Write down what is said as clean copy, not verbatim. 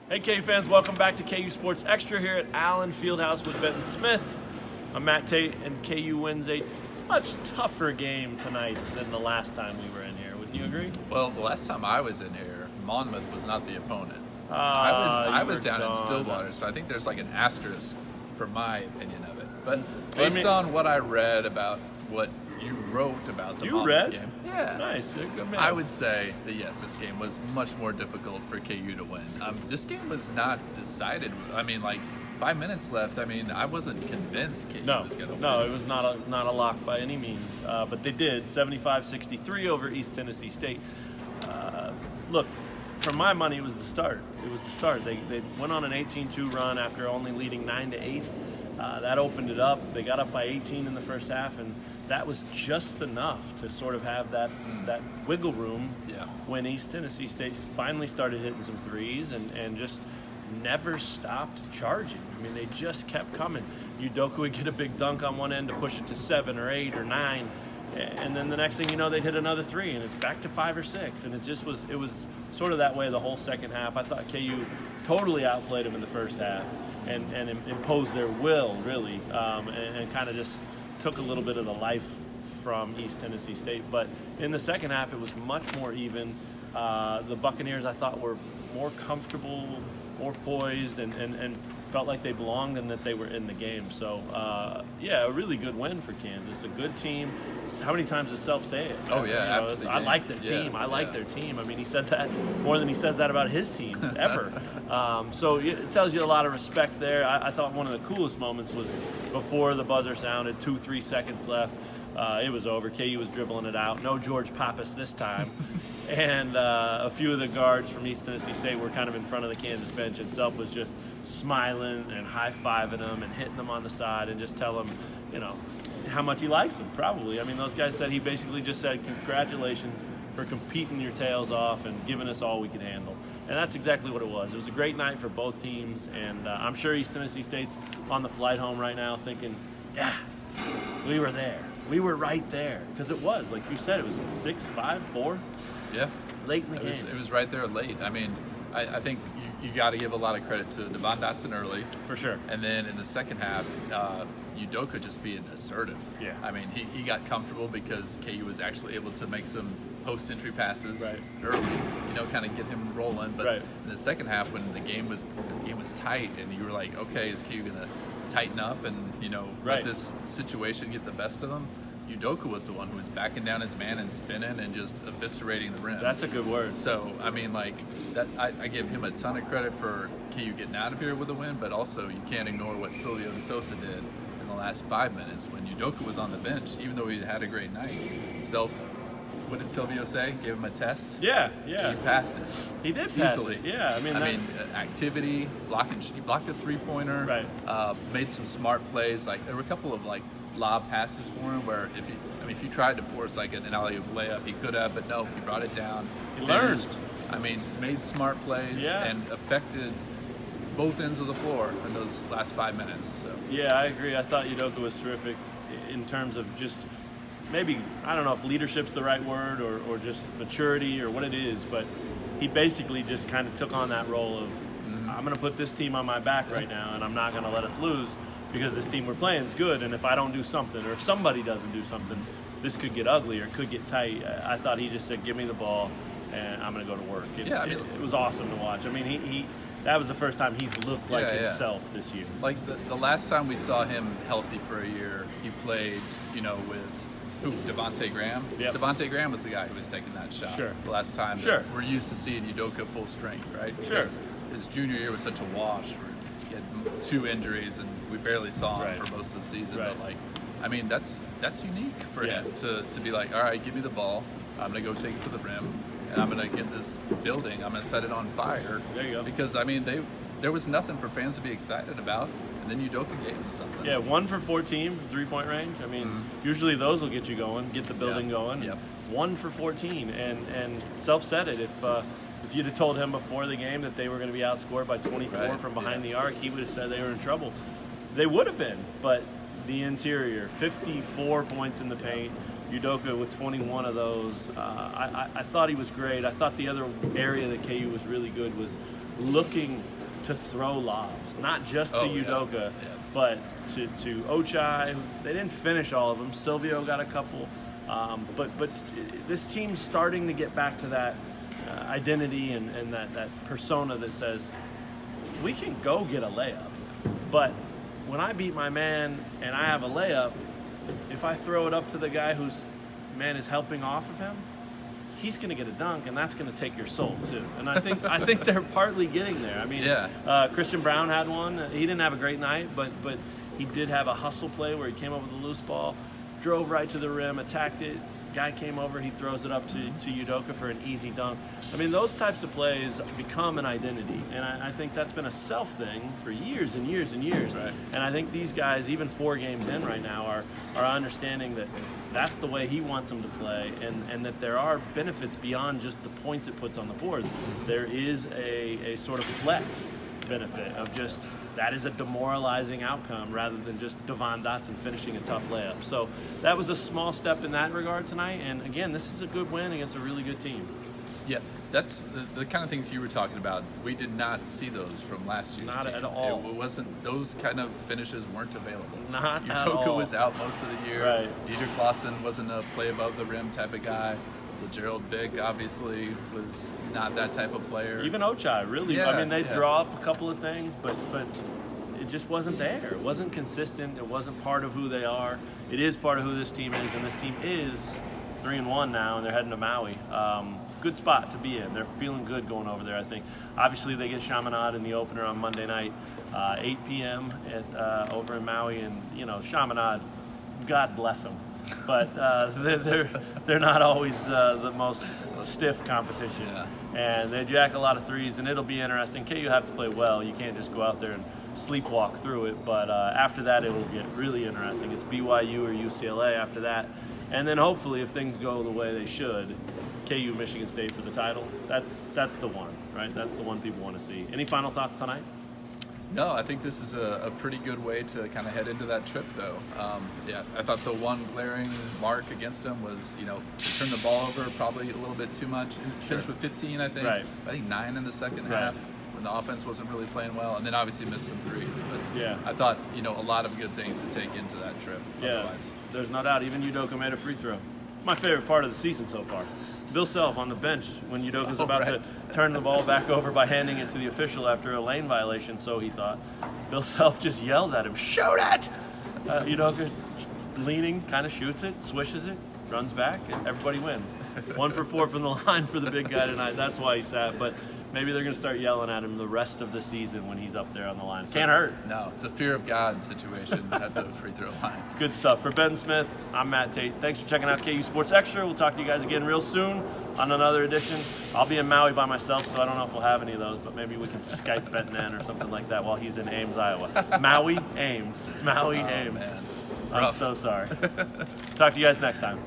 Hey KU fans, welcome back to KU Sports Extra here at Allen Fieldhouse with Benton Smith. I'm Matt Tate, and KU wins a much tougher game tonight than the last time we were in here. Wouldn't you agree? Well, the last time I was in here, Monmouth was not the opponent. Ah, I was down gone. in Stillwater, so I think there's like an asterisk for my opinion of it. But Well, based on what I read about what you wrote about the You Monmouth read? game, yeah, Nice, you're a good man. I would say that yes, this game was much more difficult for KU to win. This game was not decided. I mean, like 5 minutes left. I mean, I wasn't convinced KU was going to win. No, it was not a lock by any means. But they did 75-63 over East Tennessee State. Look, for my money, it was the start. It was the start. They went on an 18-2 run after only leading 9-8. That opened it up. They got up by 18 in the first half, and that was just enough to sort of have that wiggle room when East Tennessee State finally started hitting some threes and just never stopped charging. I mean, they just kept coming. Udoka would get a big dunk on one end to push it to 7 or 8 or 9, and then the next thing you know, they'd hit another three, and it's back to 5 or 6, and it was sort of that way the whole second half. I thought KU totally outplayed them in the first half and imposed their will, really, and kind of just took a little bit of the life from East Tennessee State. But in the second half, it was much more even. The Buccaneers, I thought, were more comfortable, more poised, and felt like they belonged and that they were in the game. So, a really good win for Kansas. A good team. How many times does Self say it? Oh, yeah, after the I game. like their team. I like their team. I mean, he said that more than he says that about his teams ever. So it tells you a lot of respect there. I thought one of the coolest moments was before the buzzer sounded, 2-3 seconds left. It was over. KU was dribbling it out. No George Pappas this time. And a few of the guards from East Tennessee State were kind of in front of the Kansas bench, and Self was just smiling and high-fiving them and hitting them on the side and just tell them, how much he likes them, probably. I mean, those guys said, he basically just said, congratulations for competing your tails off and giving us all we could handle. And that's exactly what it was. It was a great night for both teams, and I'm sure East Tennessee State's on the flight home right now thinking, yeah, we were there. We were right there. Because it was, like you said, it was 6, 5, 4. Yeah, Late in the game. It was right there late. I mean, I think you got to give a lot of credit to Devon Dotson early. For sure. And then in the second half, Udoka just being assertive. Yeah. I mean, he got comfortable because KU was actually able to make some post-entry passes Right. early, kind of get him rolling. But Right. in the second half, when the game was tight, and you were like, okay, is KU gonna tighten up and Right. let this situation get the best of them? Udoka was the one who was backing down his man and spinning and just eviscerating the rim. That's a good word. So, I mean, like, that, I give him a ton of credit for KU getting out of here with a win, but also you can't ignore what Silvio De Sosa did in the last 5 minutes when Udoka was on the bench, even though he had a great night. What did Silvio say? Give him a test? Yeah. He passed it. He did pass Easily. it. Yeah, Activity, he blocked a three-pointer, Right. made some smart plays. Like, there were a couple of, lob passes for him where if you tried to force an alley-oop layup, he could have, but no, he brought it down. He finished. learned. Made smart plays and affected both ends of the floor in those last 5 minutes. So Yeah, I agree. I thought Udoka was terrific in terms of just maybe, I don't know if leadership's the right word or just maturity or what it is, but he basically just kind of took on that role of, I'm going to put this team on my back right now, and I'm not going to let us lose because this team we're playing is good, and if I don't do something or if somebody doesn't do something, this could get ugly or it could get tight. I thought he just said, give me the ball, and I'm going to go to work. It was awesome to watch. I mean, that was the first time he's looked like himself this year. Like the last time we saw him healthy for a year, he played, with Devontae Graham. Yep. Devontae Graham was the guy who was taking that shot. Sure. The last time. Sure. We're used to seeing Udoka full strength, right? Because his junior year was such a wash. He had 2 injuries, and we barely saw him for most of the season. Right. But that's unique for him to be like, all right, give me the ball. I'm gonna go take it to the rim, and I'm gonna get this building. I'm gonna set it on fire. There you go. Because there was nothing for fans to be excited about, and then Udoka gave them something. Yeah, 1 for 14, 3-point range. I mean, usually those will get you going, get the building going. Yep. 1 for 14, and Self said it. If you'd have told him before the game that they were going to be outscored by 24 from behind the arc, he would have said they were in trouble. They would have been, but the interior, 54 points in the paint. Udoka with 21 of those. I thought he was great. I thought the other area that KU was really good was looking to throw lobs, not just to Oh, yeah. Udoka, Yeah. but to Ochai. They didn't finish all of them. Silvio got a couple, but this team's starting to get back to that identity and that persona that says we can go get a layup, but when I beat my man and I have a layup, if I throw it up to the guy whose man is helping off of him, he's going to get a dunk, and that's going to take your soul too. And I think they're partly getting there. I mean, Christian Brown had one. He didn't have a great night, but he did have a hustle play where he came up with a loose ball, drove right to the rim, attacked it. Guy came over, he throws it up to Udoka for an easy dunk. I mean, those types of plays become an identity, and I think that's been a self thing for years and years and years. Right. And I think these guys, even 4 games in right now, are understanding that that's the way he wants them to play, and that there are benefits beyond just the points it puts on the board. There is a sort of flex benefit of just that is a demoralizing outcome rather than just Devon Dotson finishing a tough layup. So that was a small step in that regard tonight. And again, this is a good win against a really good team. Yeah, that's the kind of things you were talking about. We did not see those from last year's Not team. at all. It wasn't, those kind of finishes weren't available. Not at Udoka all. was out most of the year. Right. Dietrich Clausen wasn't a play above the rim type of guy. Gerald Vick obviously was not that type of player. Even Ochai, really. Yeah, I mean, they yeah. draw up a couple of things, but it just wasn't there. It wasn't consistent. It wasn't part of who they are. It is part of who this team is, and this team is 3-1 now, and they're heading to Maui. Good spot to be in. They're feeling good going over there, I think. Obviously, they get Chaminade in the opener on Monday night, 8 p.m. Over in Maui, and Chaminade, God bless them. But they're not always the most stiff competition, and they jack a lot of threes, and it'll be interesting. KU have to play well. You can't just go out there and sleepwalk through it. But after that, it will get really interesting. It's BYU or UCLA after that, and then hopefully, if things go the way they should, KU Michigan State for the title. That's the one, right? That's the one people want to see. Any final thoughts tonight? No, I think this is a pretty good way to kind of head into that trip, though. I thought the one glaring mark against him was, to turn the ball over probably a little bit too much. Finished with 15, I think. Right. I think 9 in the second half when the offense wasn't really playing well, and then obviously missed some threes. But I thought, a lot of good things to take into that trip. Yeah, Otherwise. There's no doubt. Even Udoka made a free throw. My favorite part of the season so far. Bill Self on the bench when Udoka's about to turn the ball back over by handing it to the official after a lane violation, so he thought. Bill Self just yells at him, "Shoot it!" Udoka leaning, kind of shoots it, swishes it, runs back, and everybody wins. 1 for 4 from the line for the big guy tonight. That's why he sat. But maybe they're going to start yelling at him the rest of the season when he's up there on the line. Can't hurt. No, it's a fear of God situation at the free throw line. Good stuff. For Ben Smith, I'm Matt Tate. Thanks for checking out KU Sports Extra. We'll talk to you guys again real soon on another edition. I'll be in Maui by myself, so I don't know if we'll have any of those, but maybe we can Skype Benton in or something like that while he's in Ames, Iowa. Maui, Ames. Maui, Ames. Man. I'm Rough. so sorry. Talk to you guys next time.